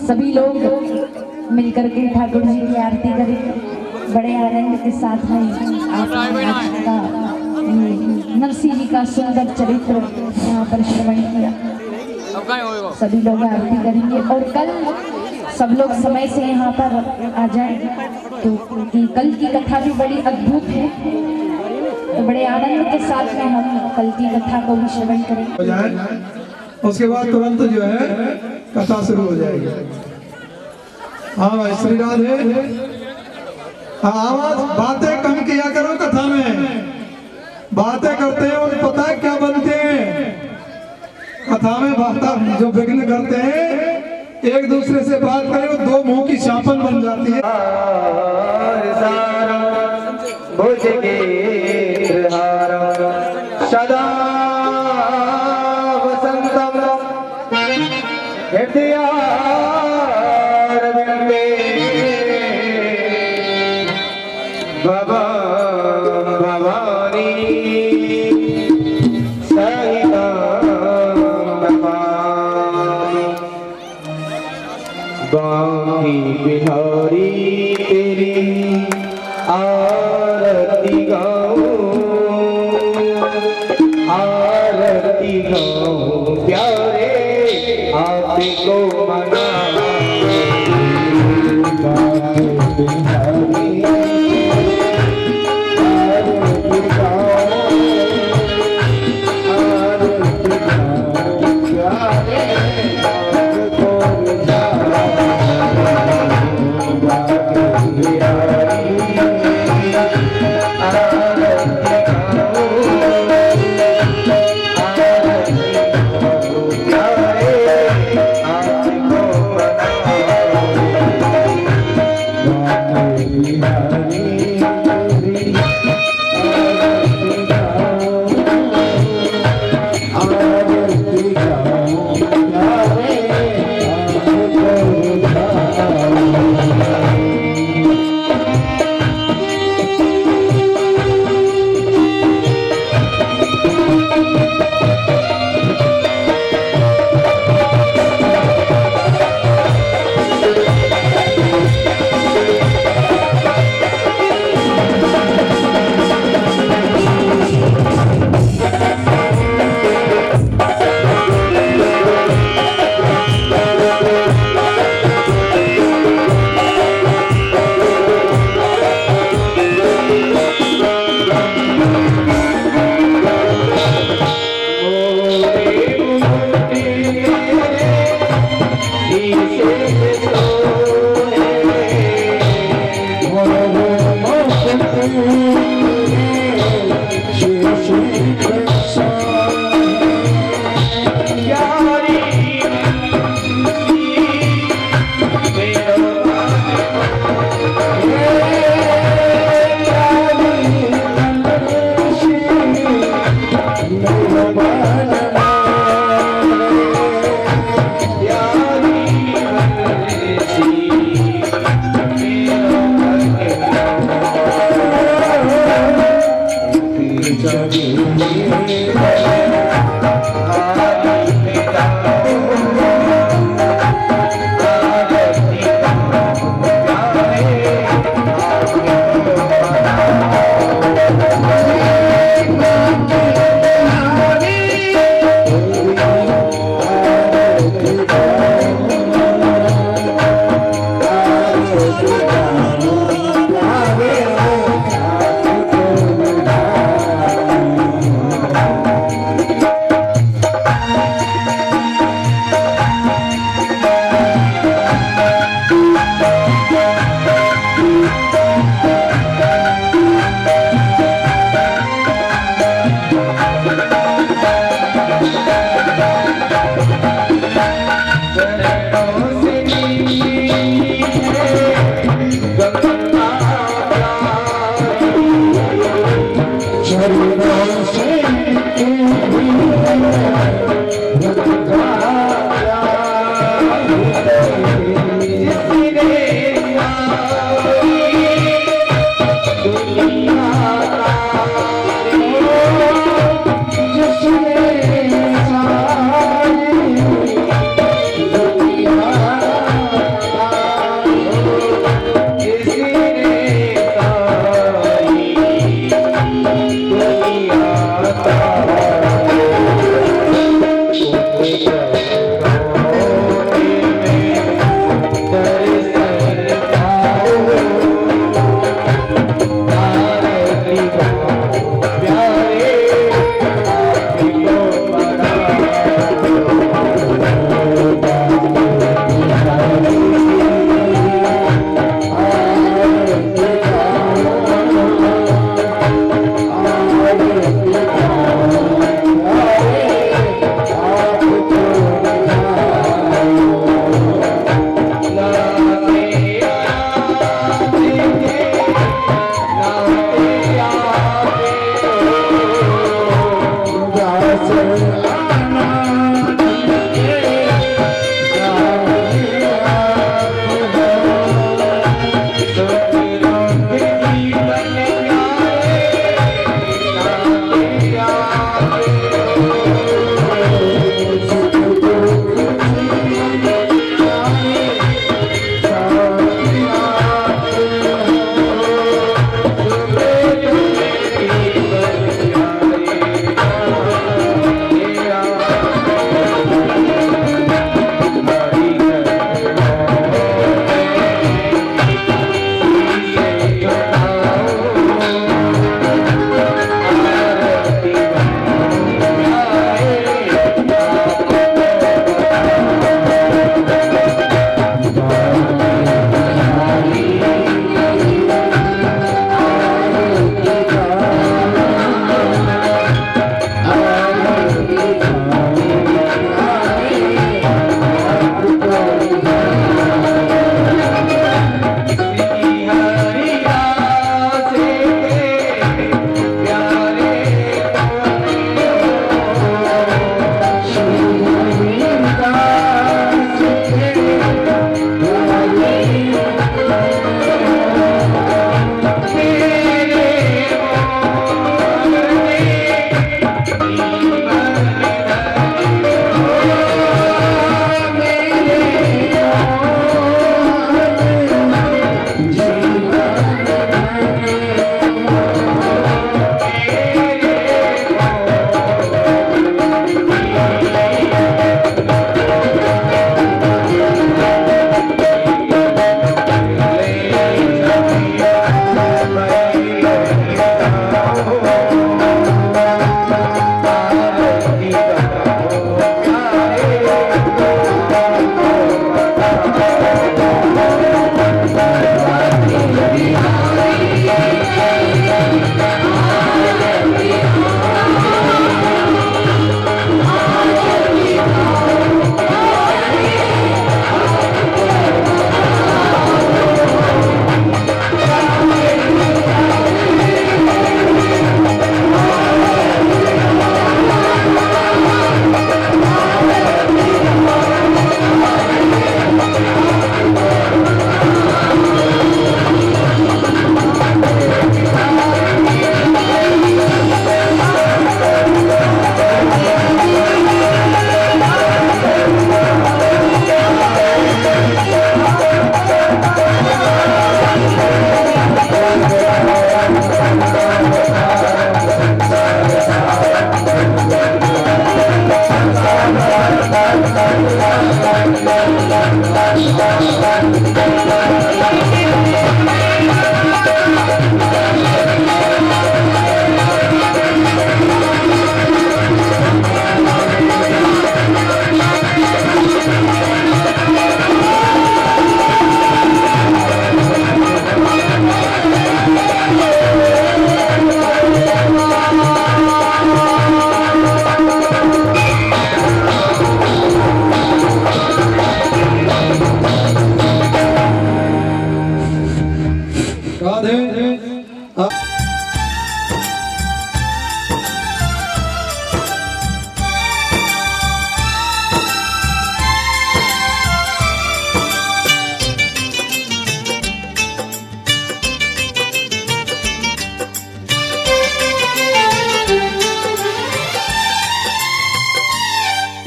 सभी लोग मिलकर के ठाकुर जी की आरती करेंगे। बड़े आनंद के साथ में आपका नरसिंह जी का सुंदर चरित्र यहाँ पर श्रवण किया। सभी लोग आरती करेंगे और कल सब लोग समय से यहाँ पर आ जाएं तो कल की कथा भी बड़ी अद्भुत है। तो बड़े आनंद के साथ में हम कल की कथा को भी श्रवण करेंगे। उसके बाद तुरंत जो है कथा शुरू हो जाएगी। हाँ श्री राधे। आवाज बातें कम किया करो कथा में। बातें करते हैं और पता है क्या बनते हैं कथा में। बात जो विघ्न करते हैं एक दूसरे से बात करें वो दो मुंह की चापन बन जाती है। सदा वसंतम हृदय भवानी सहिता बांकी बिहारी तेरी आरती गाऊं प्यारे आपको मना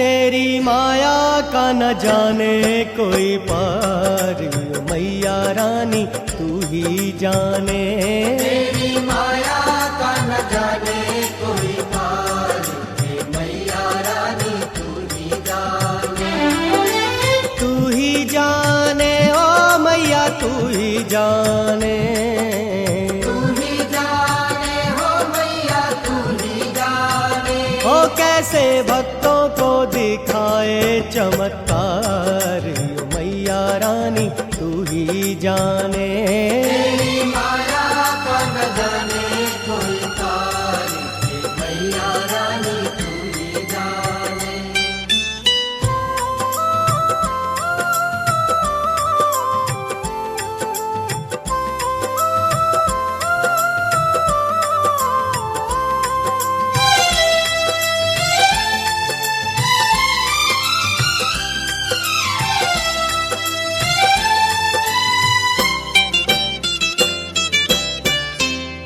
तेरी माया का न जाने कोई पार, मैया रानी तू ही जाने। तेरी माया का न जाने कोई पार, मैया रानी तू ही जाने। तू ही जाने ओ मैया तू ही जाने। तू ही जाने हो मैया तू ही जाने। ओ कैसे भक्तों को दिखाए चमत्कार, मैया रानी तू ही जाने। तेरी माया का न जाने कोई पार, मैया रानी तू ही जाने।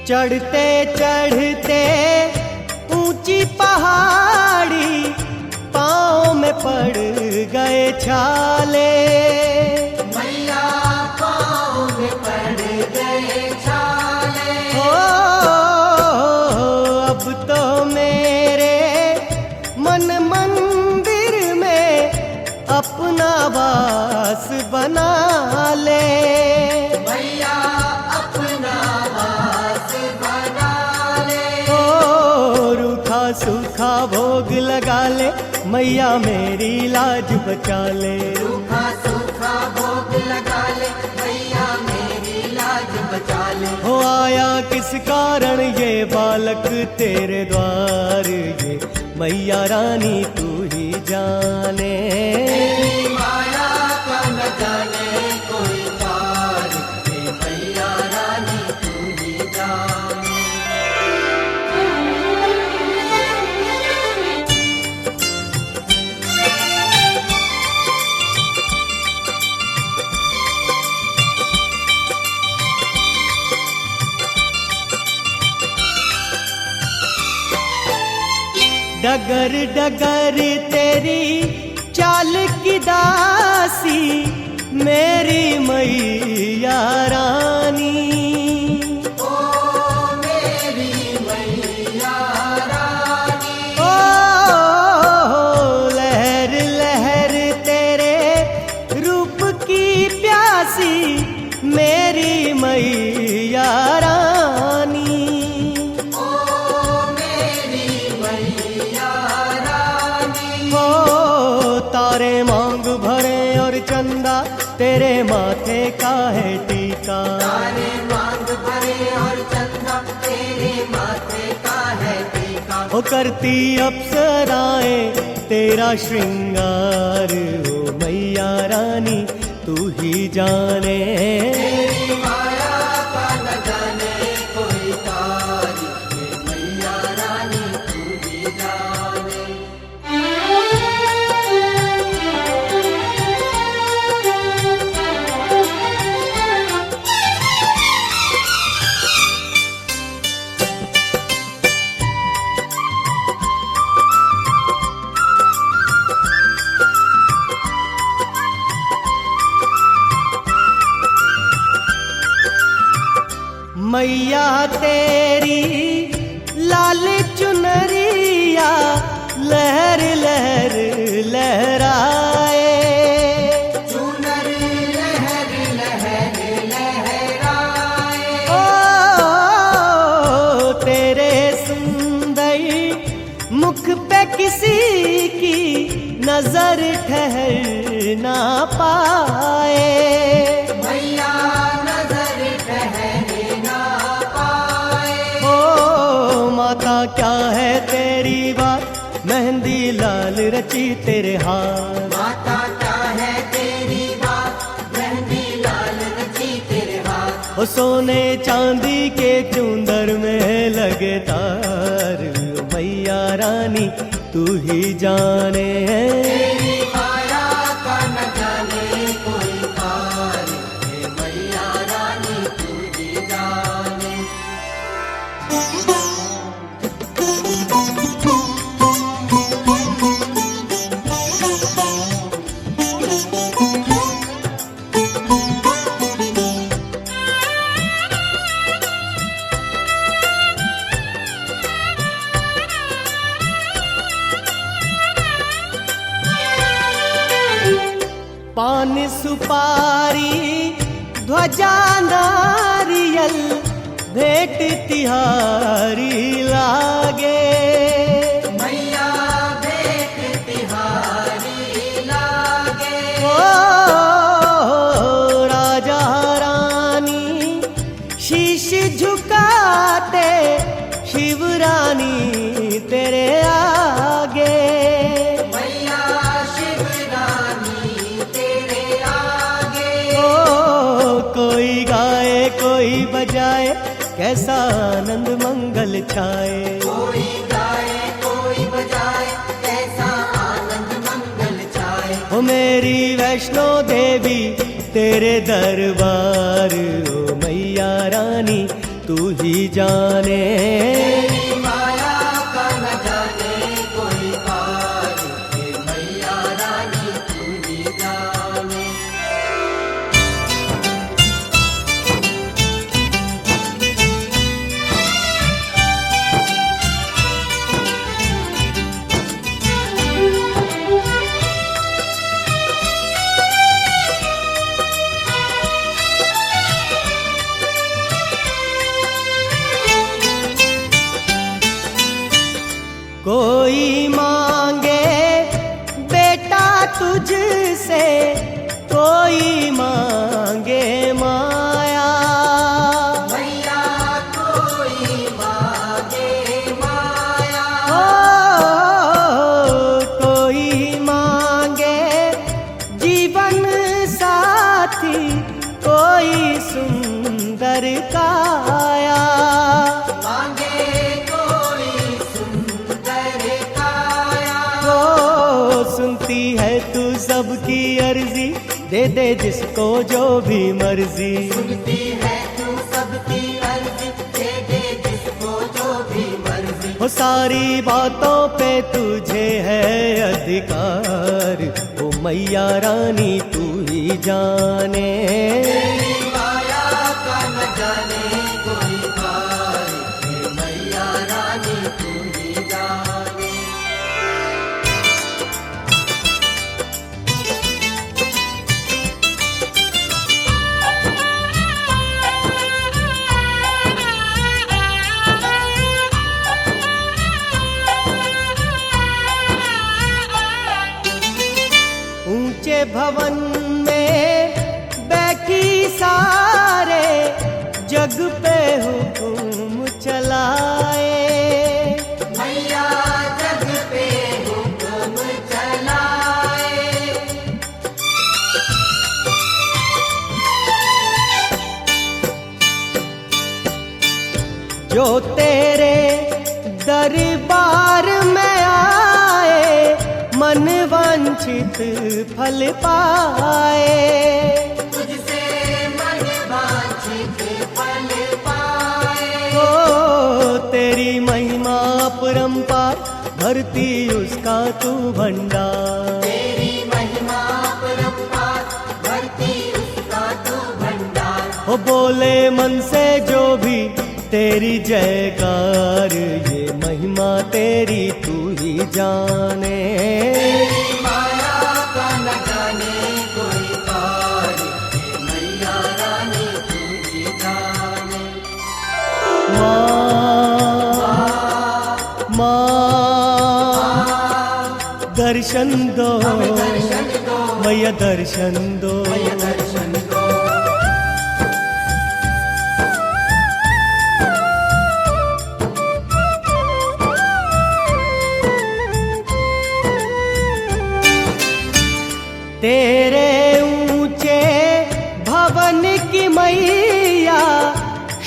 चढ़ते चढ़ते ऊंची पहाड़ी, पाँव में पड़ गए छाले। मैया पाँव में पड़ गए छाले। ओ अब तो मेरे मन मंदिर में अपना वास बना ले। मैया अपना वास बना ले। ओ रूखा सूखा भोग लगा ले, मैया मेरी लाज बचा ले। रूखा सूखा भोग लगा ले, मैया मेरी लाज बचा ले। हो आया किस कारण ये बालक तेरे द्वार, ये मैया रानी तू ही जाने। तेरी माया का न जाने कोई पार, मैया रानी तू ही जाने। डगर डगर तेरी चाल की दासी, मेरी मैया रानी। ओ मेरी मैया रानी। ओ लहर लहर तेरे रूप की प्यासी, मेरी मैया रानी। तारे मांग भरे और चंदा, तेरे माथे का है टीका। तारे मांग भरे और चंदा, तेरे माथे का है टीका। हो करती अप्सराएं तेरा श्रृंगार, हो मैया रानी तू ही जाने। तेरी माया का न जाने कोई पार, मैया रानी तू ही जाने। मैया तेरी लाल चुनरिया, लहर लहर लहराए। चुनर लहर लहर लहराए। ओ तेरे सुंदर मुख पे किसी की नजर ठहर ना पाए। मैया नजर ठहर ना पाए। ओ माता क्या है तेरी बात, मेहंदी लाल रची तेरे हाथ। माता क्या है तेरी बात, मेहंदी लाल रची तेरे हाथ। ओ सोने चांदी के चुंदर में लगे तार, मैया रानी तू ही जाने। तेरी माया का न जाने कोई पार, मैया रानी तू ही जाने। पान सुपारी ध्वजा नारियल भेंट तिहारी लागे। मैया भेंट तिहारी लागे। ओ राजा रानी शीश झुकाते शिवरानी तेरे आगे। मैया शिवरानी तेरे आगे। ओ कोई गाए कोई बजाए कैसा आनंद मंगल छाए। कोई गाए कोई बजाए कैसा आनंद मंगल छाए। ओ मेरी वैष्णो देवी तेरे दरबार, ओ मैया रानी तू ही जाने। तेरी माया का न जाने कोई पार, हे मैया रानी तू ही जाने। कोई मांगे बेटा तुझसे, कोई मांगे माया। मैया कोई मांगे माया। ओ कोई मांगे जीवन साथी, कोई सुंदर काया। मांगे कोई सुंदर काया। ओ सुनती है तू सबकी अर्जी, दे दे जिसको जो भी मर्जी। सुनती है तू सबकी अर्जी, दे दे जिसको जो भी मर्जी। हो सारी बातों पे तुझे है अधिकार, ओ मैया रानी तू ही जाने। तेरी माया का न जाने कोई पार, हे मैया रानी तू ही जाने। ऊंचे भवन में बैठी सारे जग पे हुक्म चलाए। मैया जग पे हुक्म चलाए। जो तेरे दरबार में आए मन वांछित फल पाए। तुझसे मन वांछित फल पाए। ओ तेरी महिमा परंपार भरती उसका तू भंडार। तेरी महिमा परंपार भरती उसका तू भंडार। हो बोले मन से जो भी तेरी जयकार, ये महिमा तेरी तू ही जाने। तेरी माया का न जाने कोई पार, हे मैया रानी तू ही जाने। माँ दर्शन दो, दर्शन दो मैया दर्शन दो। मैया दर्शन दो। तेरे ऊंचे भवन की मैया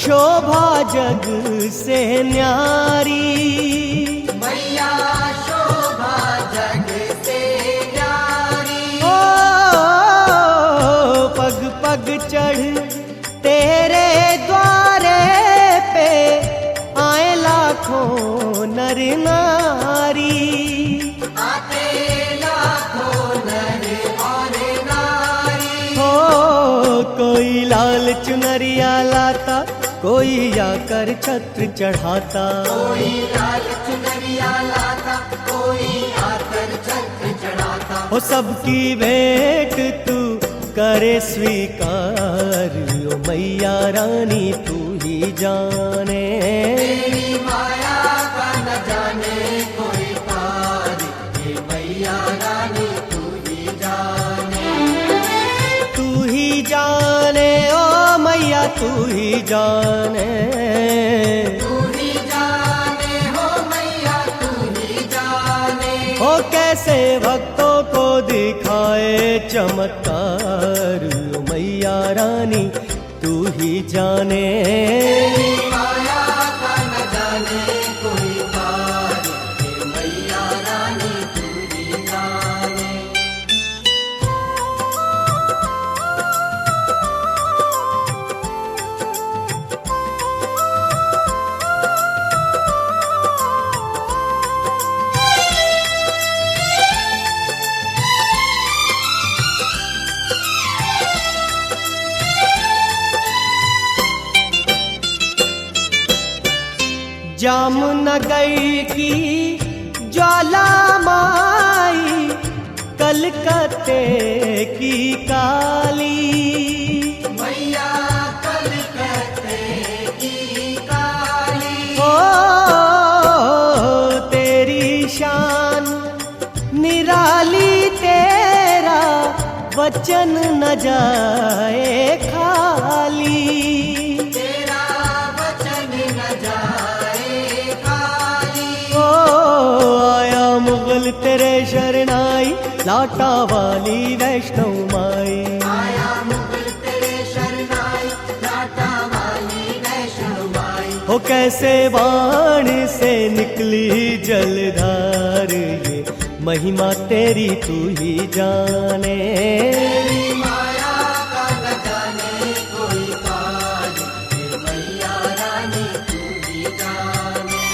शोभा जग से न्यारी। मैया शोभा जग से न्यारी। ओ पग पग चढ़ तेरे द्वारे पे आए लाखों नर नारी। आते लाखों नर और नारी। हो कोई लाल चुनरिया लाता, कोई आकर छत्र चढ़ाता। कोई लाल चुनरिया लाता, कोई आकर छत्र चढ़ाता। हो सबकी भेंट तू करे स्वीकार ओ मैया रानी तू ही जाने। तेरी माया का न जाने कोई पार, ये मैया रानी तू ही जाने। तू ही जाने ओ मैया तू ही जाने। तू ही जाने हो मैया तू ही जाने। हो कैसे भक्तों को दिखाए चमत्कार ओ मैया रानी तू ही जाने। तेरी माया का न जाने कोई पार, ये मैया रानी तू ही जाने। जामनगर की ज्वाला माई कलकत्ते की काली। मैया कलकत्ते की काली। ओ तेरी शान निराली तेरा वचन न जाए खाली। तेरा वचन न जाए खाली। ओ आया मुगल तेरे शरणाई लाटा वाली वैष्णो माई। आया मुगल तेरे शरणाई लाटा वाली वैष्णो माई। हो कैसे बाण से निकली जलधार ये महिमा तेरी तू ही जाने। तेरी माया का न जाने कोई पार, ये मैया रानी तू ही जाने।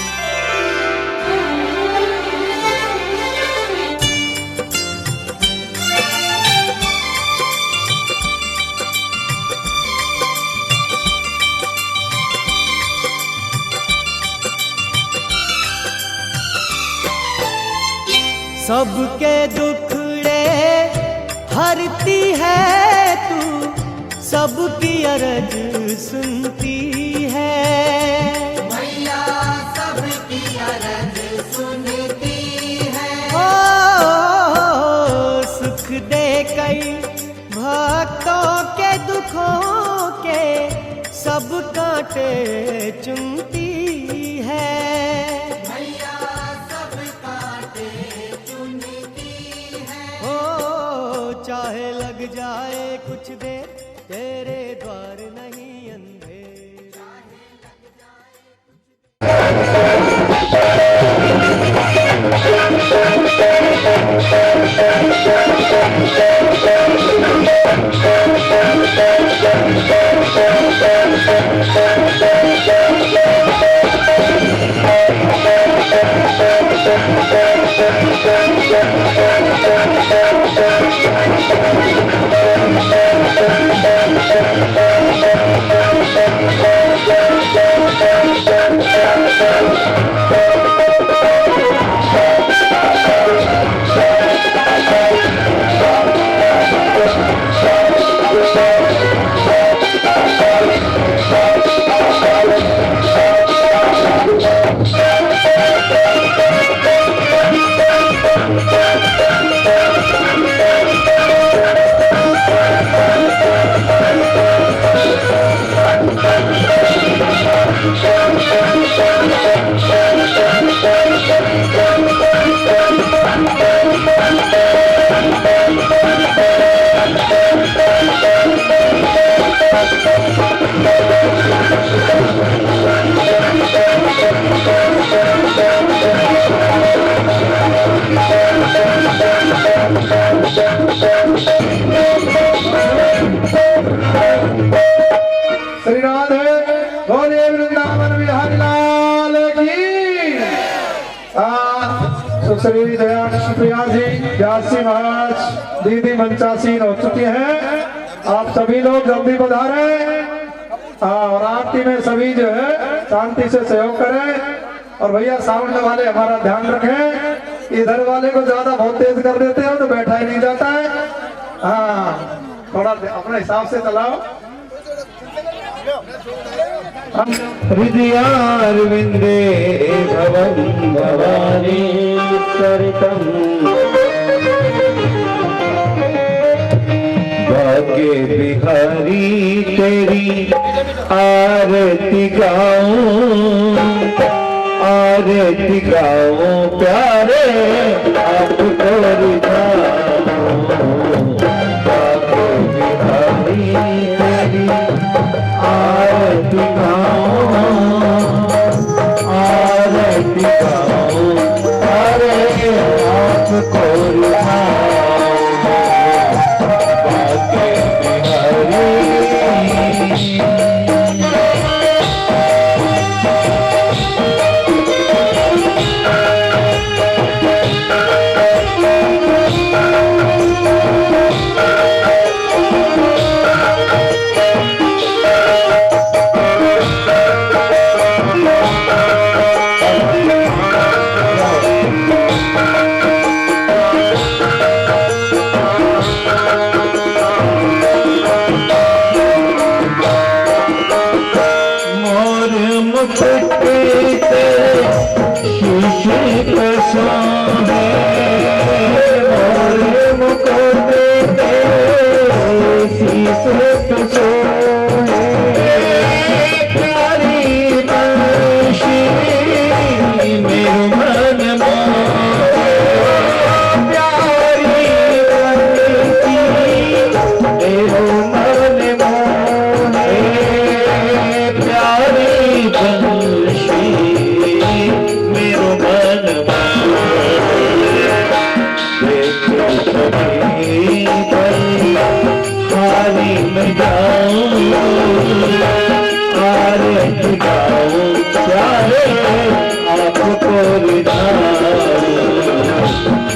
सबके दुखड़े हरती है तू सबकी अरज सुनती है। मैया सबकी अरज सुनती है। ओ सुख दे कई भक्तों के दुखों के सब कांटे चुनती है। मैया सब कांटे चुनती है। ओ चाहे लग जाए कुछ देर तेरे द्वार नहीं अंधेर। श्री राधे बोले वृंदावन बिहारी लाल की। सुश्री दयान प्रिया जी व्यास जी महाराज दीदी मंचासीन हो चुकी हैं। आप सभी लोग जल्दी पधारे और आरती में सभी जो है शांति से सहयोग करें। और भैया साउंड वाले हमारा ध्यान रखें, इधर वाले को ज्यादा बहुत तेज कर देते हो तो बैठा ही नहीं जाता है। हाँ थोड़ा अपने हिसाब से चलाओ। हृदयारविंदे भवनी भवानी सरितम भाग्य बिहारी तेरी आरती गाऊं प्यारे आपको रिझाऊं भाग्य बिहारी तेरी आरती गाऊं प्यारे आपको रिझाऊं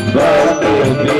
भाग्य बिहारी।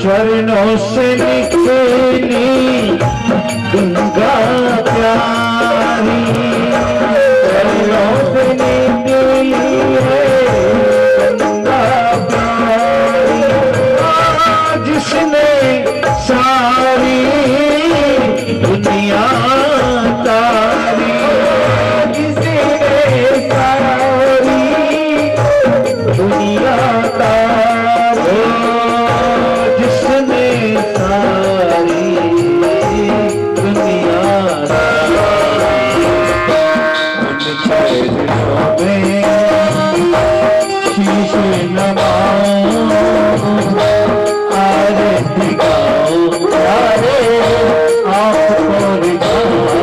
चरणों से निकली गंगा प्यारी, चरणों से निकली है गंगा प्यारी, जिसने सारी दुनिया तारी, जिसने सारी दुनिया तारी, जिसने सारी दुनिया शीश नवाऊं आरती गाऊं प्यारे आपको रिझाऊं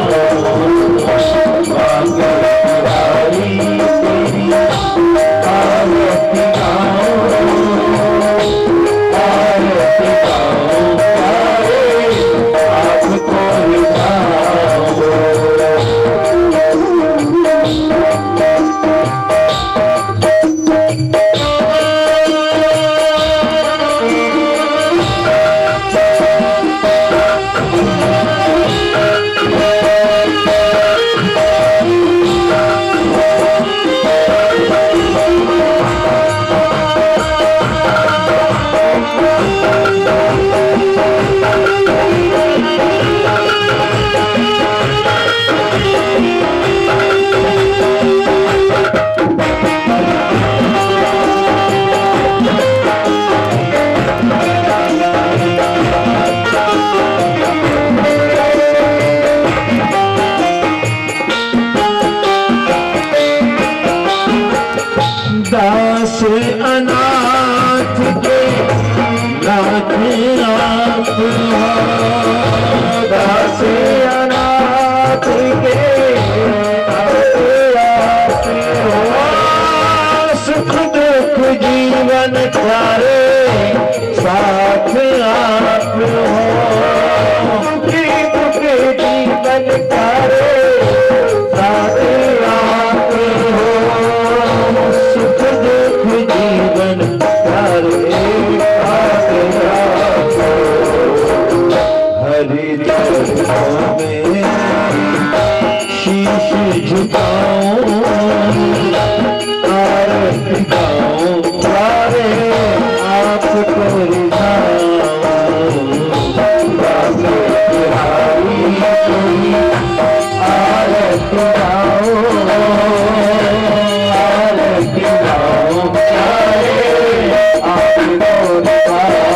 भाग्य बिहारी तेरी आरती गाऊं दास अनाथ के नाथ आप हो, दास अनाथ के नाथ आप हो। सुख दुख जीवन सारे साथ आप हो, सुखी दुख जीवन सारे साथ आप हो, सुख दुख जीवन सारे साथ आप हो। हरि चरणों में शीश झुकाऊं, आरती गाऊं, सारे आपको रिझाऊं। बाबे बिहारी कोई आरती गाऊं, आरती गाऊं, सारे आपको रिझाऊं।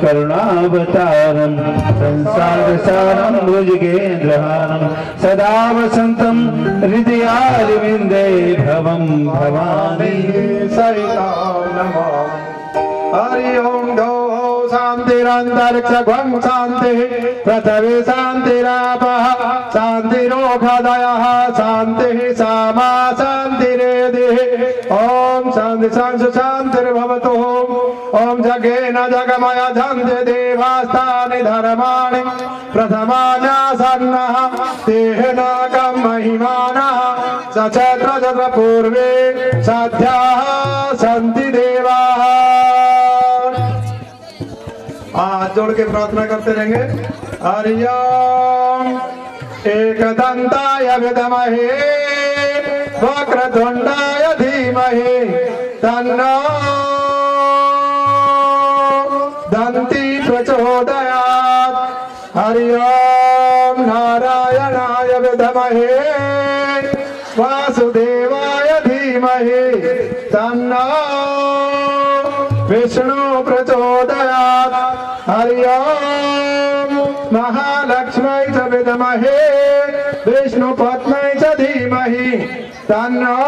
करुणावतारम संसार सारम भुजगेन्द्रहारम सदा वसंतम हृदयारविंदे भवम भवानी सहितां नमामि। हरि ओम गो शांतिरंतरिक्षं शांति पृथ्वी शांतिरापः शांतिरोषधयः शांति सामा शांतिरेधिः। ओम शांति शांति शांतिर्भवतु। ओम जगेन जगमय झन्ति देवास्तानि धर्माणि प्रथमान्यासन्नः तेनाकं महिमानः सचत्र चत्र पूर्वे सद्यः सन्ति देवाः। हाथ जोड़ के प्रार्थना करते रहेंगे। हरि ओम एकदंताय विद्महे वक्रतुंडाय धीमहि तन्नो दन्ती प्रचोदयात् हरि ओम नारायणाय विद्महे वासुदेवाय धीमहि तन्नो विष्णु प्रचोदयात् हरि ओम महालक्ष्म्यै च विद्महे विष्णुपत्न्यै च धीमहि तन्नो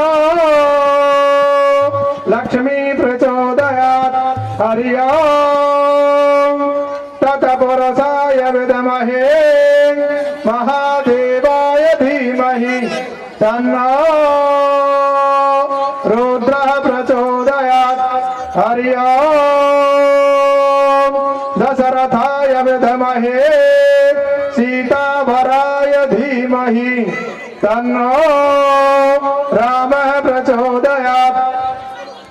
लक्ष्मी प्रचोदयात् हरि ओम तत्पुरुषाय विद्महे महादेवाय धीमहि तन्नो रुद्रः प्रचोदयात् हरि ओम दशरथाय विद्महे सीतावराय धीमहि तन्नो रामः प्रचोदयात्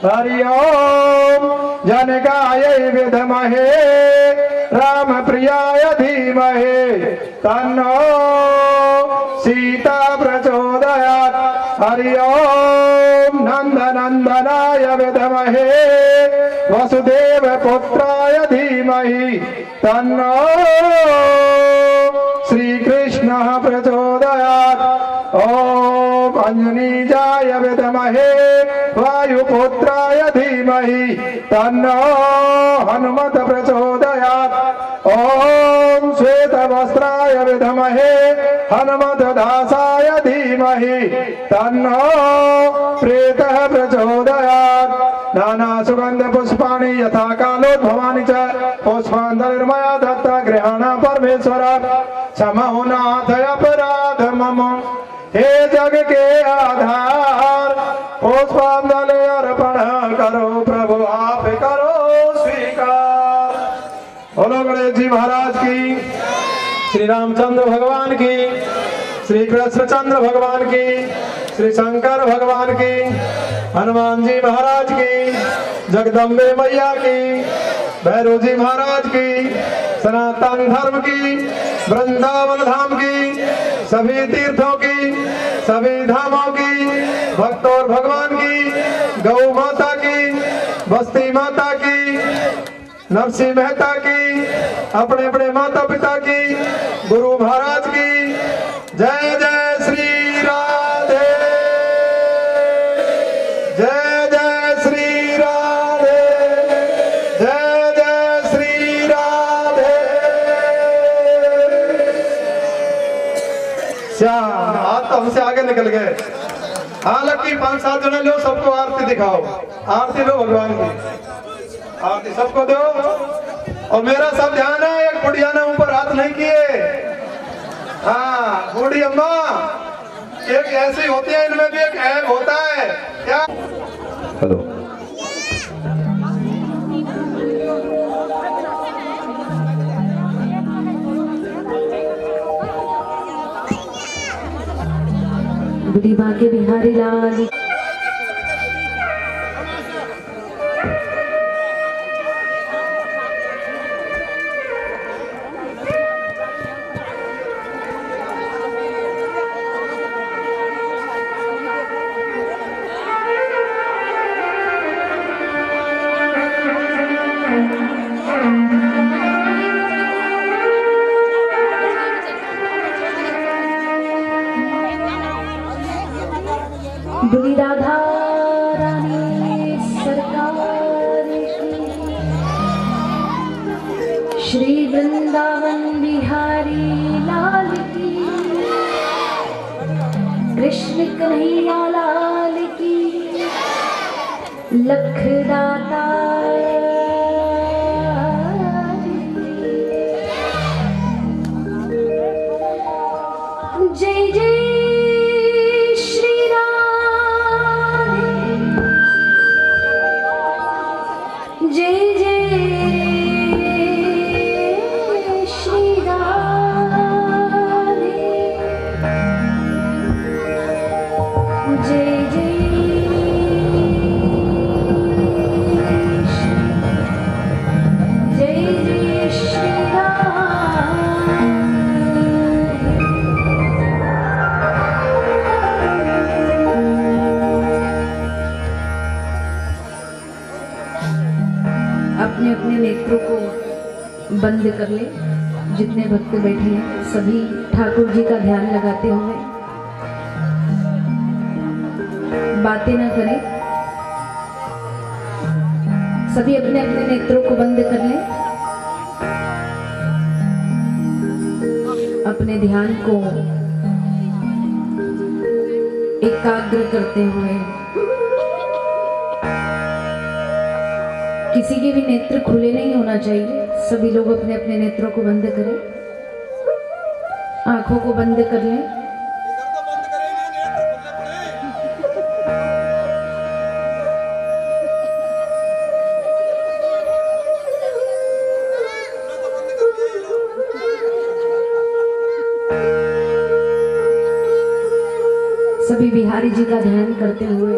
हरि ओम जनकायै विद्महे रामप्रियाय धीमहि तन्नो सीता प्रचोदयात् हरि ओम नंदनंदनाय विद्महे वसुदेव पुत्राय धीमहि तन्नो श्रीकृष्णः प्रचोदयात् ओम अंजनीजाय विद्महे वायुपुत्राय धीमहि तन्नो हनुमत प्रचोदयात् ओम श्वेतवस्त्राय विद्महे हनुमतदासाय धीमहि तन्नो प्रेतः प्रचोदयात् नाना सुगंध पुष्पाणि यथा कालोद्भवानि च पुष्पाञ्जलिर्मया दत्ता गृहाण परमेश्वर क्षमो नाथ अपराध मम हे जग के आधार पुष्पांजलि अर्पण करो प्रभु आप करो स्वीकार। बोलो गणेश जी महाराज की, श्री रामचंद्र भगवान की, श्री कृष्णचंद्र भगवान की, श्री शंकर भगवान की, हनुमान जी महाराज की, जगदम्बे मैया की, भैरव जी महाराज की, सनातन धर्म की, वृंदावन धाम की, सभी तीर्थों की, सभी धामों की, भक्त और भगवान की, गौ माता की, बस्ती माता की, नरसिंह मेहता की, अपने अपने माता पिता की, गुरु महाराज की। जय जय श्री राधे, जय जय श्री राधे, जय जय श्री राधे। श्याम आज तो हमसे आगे निकल गए। हालांकि 5-7 जने लो, सबको आरती दिखाओ, आरती लो भगवान की, आरती सबको दो। और मेरा सब ध्यान है, एक बुढ़िया ने ऊपर हाथ नहीं किए। हाँ बूढ़ी अम्मा, एक ऐसी होती है, इनमें भी एक ऐब होता है क्या? हेलो बुढ़ी बांके बिहारी लाल। बुरी राधा रानी सरकार की, श्री वृंदावन बिहारी लाल की, कृष्ण कन्हैया लाल की, लख दाता जय जय बंद कर ले। जितने भक्त बैठे हैं सभी ठाकुर जी का ध्यान लगाते हुए बातें ना करें। सभी अपने अपने नेत्रों को बंद कर लें। अपने ध्यान को एकाग्र करते हुए किसी के भी नेत्र खुले नहीं होना चाहिए। सभी लोग अपने अपने नेत्रों को बंद करें, आंखों को बंद कर लें। सभी बिहारी जी का ध्यान करते हुए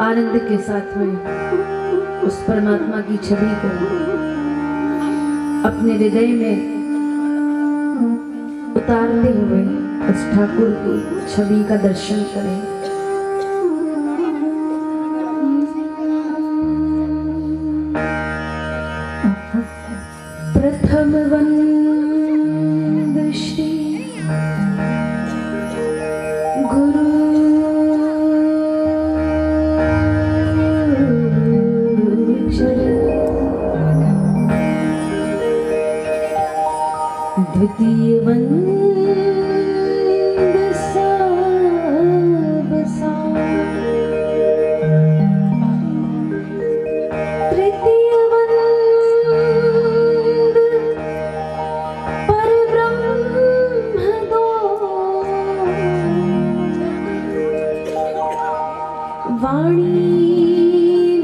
आनंद के साथ में उस परमात्मा की छवि को अपने हृदय में उतारते हुए उस ठाकुर की छवि का दर्शन करें। प्रथम वंद श्री गुरु द्वितीय वंद सब सार, तृतीय वंद परब्रह्म दो, वाणी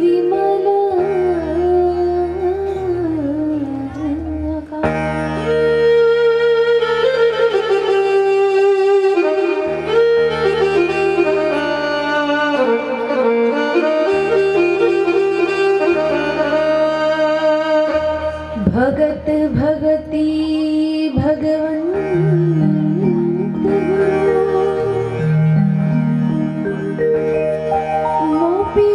विमल भगत भगति भगवंत मोपी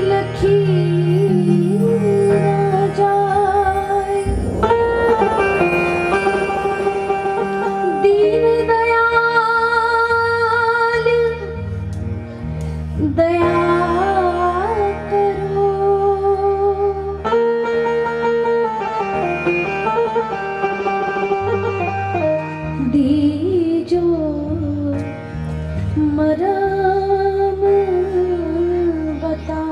लखी न जाय, दीन दयाल दया दीजो मरम बता।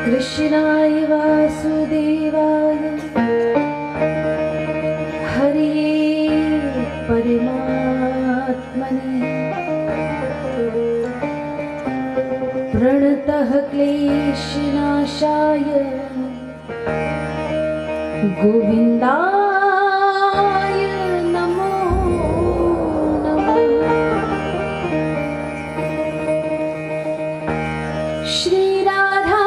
कृष्णाय वासुदेवाय हरिये परमात्मने प्रणतः क्लेशनाशाय गोविन्दाय नमो नमः। श्री राधा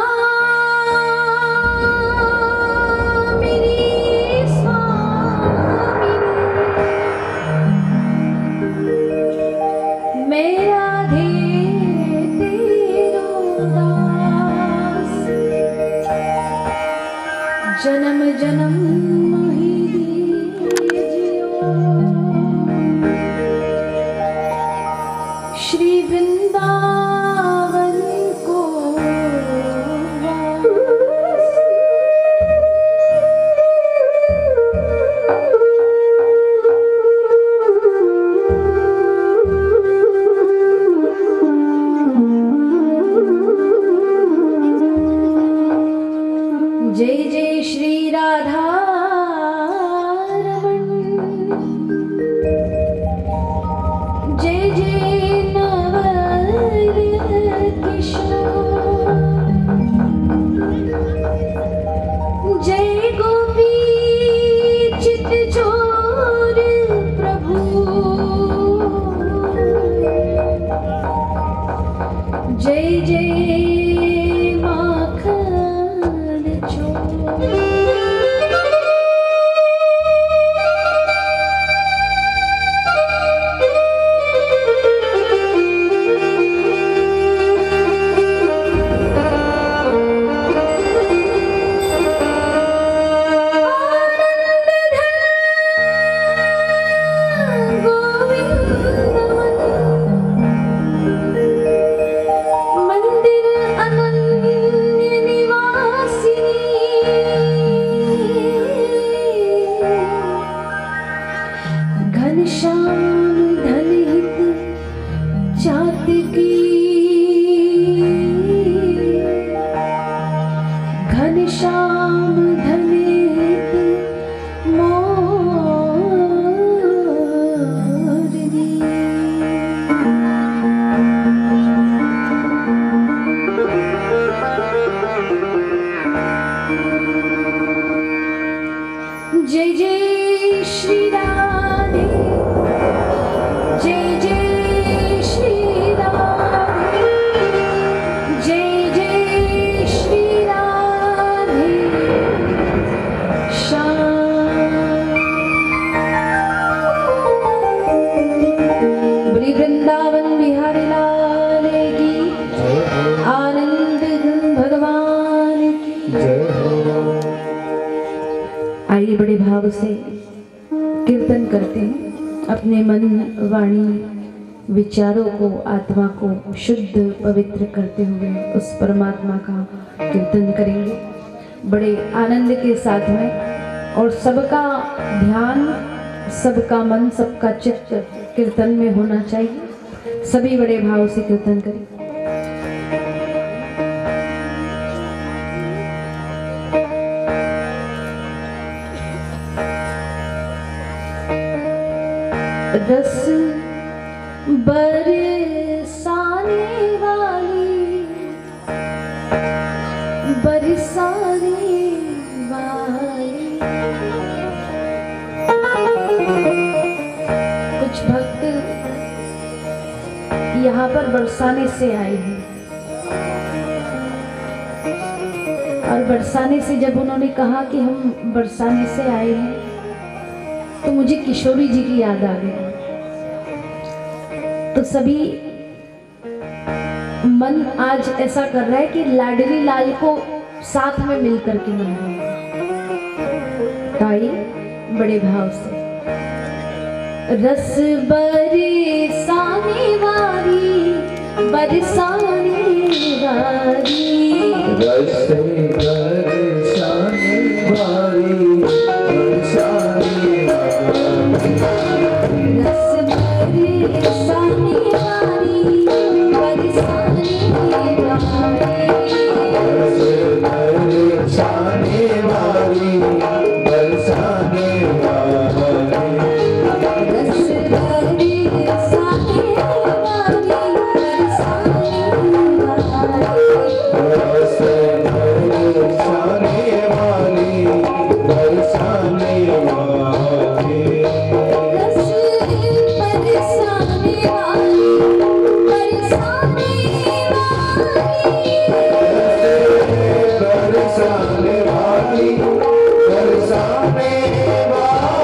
मेरी स्वामिनी, मैं राधे जन्म जन्म ही दीजियो। श्री वृंदावन को जय जय श्री राधा जय जय श्री राधे, जय जय श्री राधे, जय जय श्री राधे श्याम। बोली वृंदावन बिहारी लाल की, आनंद भगवान की। आइए बड़े भाव से कीर्तन करते हैं, अपने मन वाणी विचारों को, आत्मा को शुद्ध पवित्र करते हुए उस परमात्मा का कीर्तन करेंगे बड़े आनंद के साथ में। और सबका ध्यान, सबका मन, सबका चित्त कीर्तन में होना चाहिए। सभी बड़े भाव से कीर्तन करें। रस बरसाने वाली, बरसाने वाली। कुछ भक्त यहाँ पर बरसाने से आए हैं, और बरसाने से जब उन्होंने कहा कि हम बरसाने से आए हैं, तो मुझे किशोरी जी की याद आ गई। तो सभी मन आज ऐसा कर रहा है कि लाडली लाल को साथ में मिलकर के मनाएं। तो आइए बड़े भाव से। रस बरसाने वाली, बरसाने वाली, रस बरसाने वाली, बरसाने वाली। रस बरसाने वाली, बरसाने वाली। रस बरसाने वाली, बरसाने वाली। रस बरसाने वाली, बरसाने वाली। रस बरसाने वाली, बरसाने वाली। रस बरसाने वाली, बरसाने वाली। बरसाने वाली, बरसाने वाली।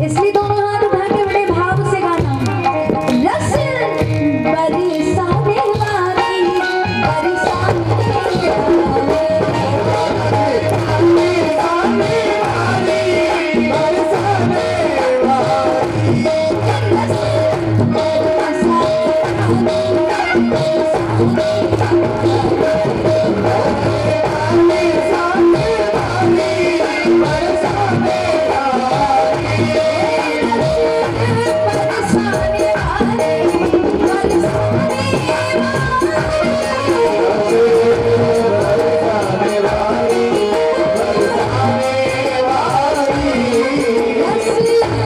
इसलिए दोनों हाथ उठा के बड़े भाव से गाना रस बरसाने वाली बरसाने वाली